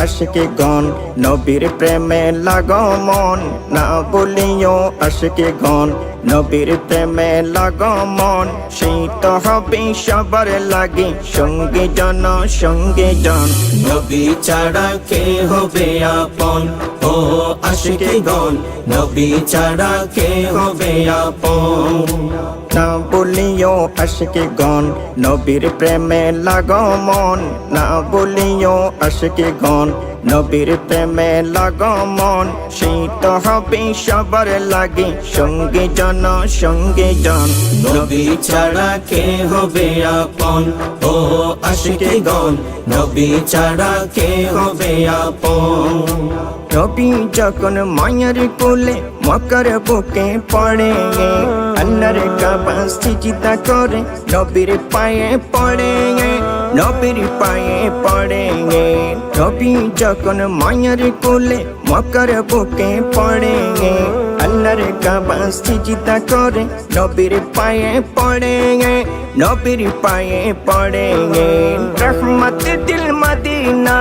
আশিকে গণ নবীর প্রেমে লাগো মন, না বলিও আশিকে গণ নবীর প্রেমে লাগো মন। সেই তো হবে সবার লাগে সঙ্গে জন সঙ্গে জন। নবী ছাড়া কে হবে আপন, ও আশিকে গণ নবী ছাড়া কে হবে আপন। না বলিও আশিকে গণ নবীর প্রেমে লাগো মন, না বলিও আশিকে গণ নবীর প্রেমে লাগো মন। সেই তো হবে সবার লাগে সঙ্গে জন সঙ্গে জন। নবী ছাড়া কে হবে আপন, ও আশিকে গণ নবী ছাড়া কে হবে আপন। নবী যখন মায়ের কোলে মক্কার বুকে পড়ে, আল্লাহর কাবা সিজদা করে নবীর পায়ে পড়ে, নবীর পায়ে পড়ে। নবী যখন মায়ের কোলে মক্কার বুকে পড়ে, আল্লাহর কাবা সিজদা করে নবীর পায়ে পড়ে, নবীর পায়ে পড়ে। রহমত দিল মদিনা,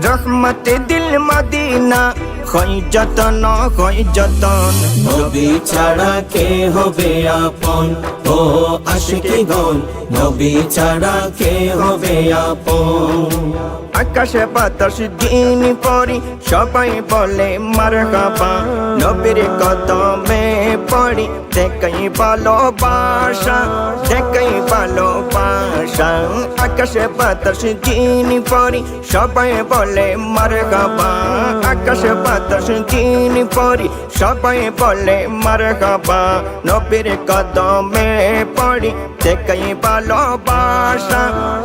রহমত দিল মদিনা, হয় যতন হয় যতন। নবী ছাড়া কে হবে আপন, ও আশিকে গণ নবী ছাড়া কে হবে আপন। আকাশে বাতাস দিন পরি সবাই বলে মারহাবা, নবীর কদমে পড়ি দেখাই ভালোবাসা, দেখাই ভালোবাসা। আকাশে বাতাস দিন পরি সবাই বলে মারহাবা, আকাশে বাতাস দিন পরি সবাই বলে মারহাবা। নবীর কদমে পড়ি দেখাই ভালোবাসা,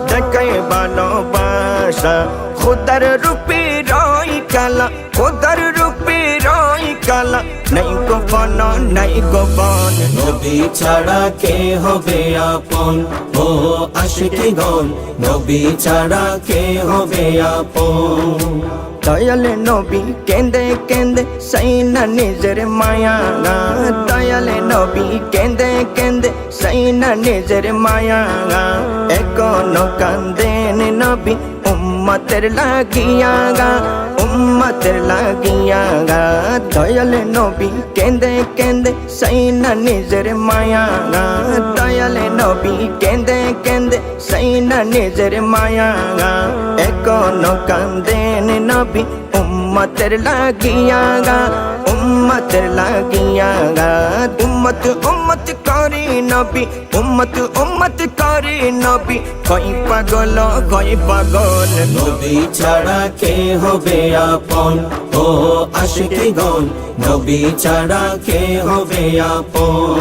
দেখাই ভালোবাসা। খুদার রূপে রই কালা, খুদার রূপে রই কালা, নাই গোপন নাই গোপন। নবী ছাড়া কে হবে আপন, ও আশিকে গণ নবী ছাড়া কে হবে আপন। দয়াল নবী কেন্দে কেন্দে সাইনা নিজের মায়া, দয়াল নবী কেন্দে কেন্দে সাইনা নিজের মায়া। এখনো কান্দেন নবী উম্মতের লাগিয়া, উম্মতের লাগিয়া। দয়াল নবী কেন্দে কেন্দে সাইনা নিজের মায়া, দয়াল নবী কেন্দে কেন্দে সাইনা নিজের মায়া। এখনো কান্দেন নবী উম্মতের লাগিয়া, উম্মতের লাগিয়া। উম্মত উম্মত করি নবী, উম্মত উম্মত করি নবী, কই পাগল কই পাগল। নবী ছাড়া কে হবে আপন, ও আশিকে গণ নবী ছাড়া কে হবে আপন।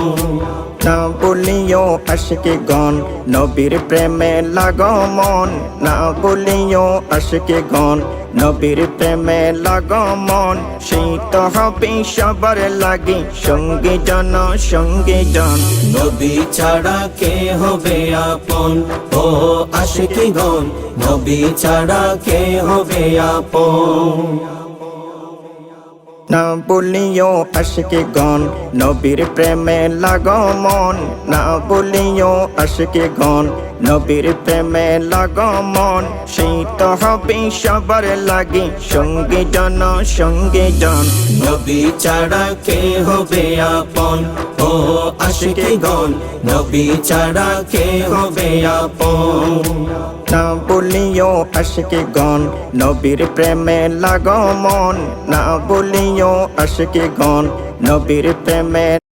না বলিও আশিকে গণ নবীর প্রেমে লাগো মন, না বলিও আশিকে গণ নবীর প্রেমে লাগো মন। সেই তো হবে সবার লাগে সঙ্গে জন সঙ্গে জন। নবী ছাড়া কে হবে আপন, ও আশিকে গণ নবী ছাড়া কে হবে আপন। না বলিও আশিকে গণ নবীর প্রেমে লাগো মন, না বলিও আশিকে গণ নবীর প্রেমে লাগো মন। সেই তো হবে সবার লাগে সঙ্গে জন সঙ্গে জন। নবী ছাড়া কে হবে আপন, ও আশিকে গণ নবী ছাড়া কে হবে আপন। না বলিও আশিকে গণ নবীর প্রেমে লাগো মন, না বলিও আশিকে গণ নবীর প্রেমে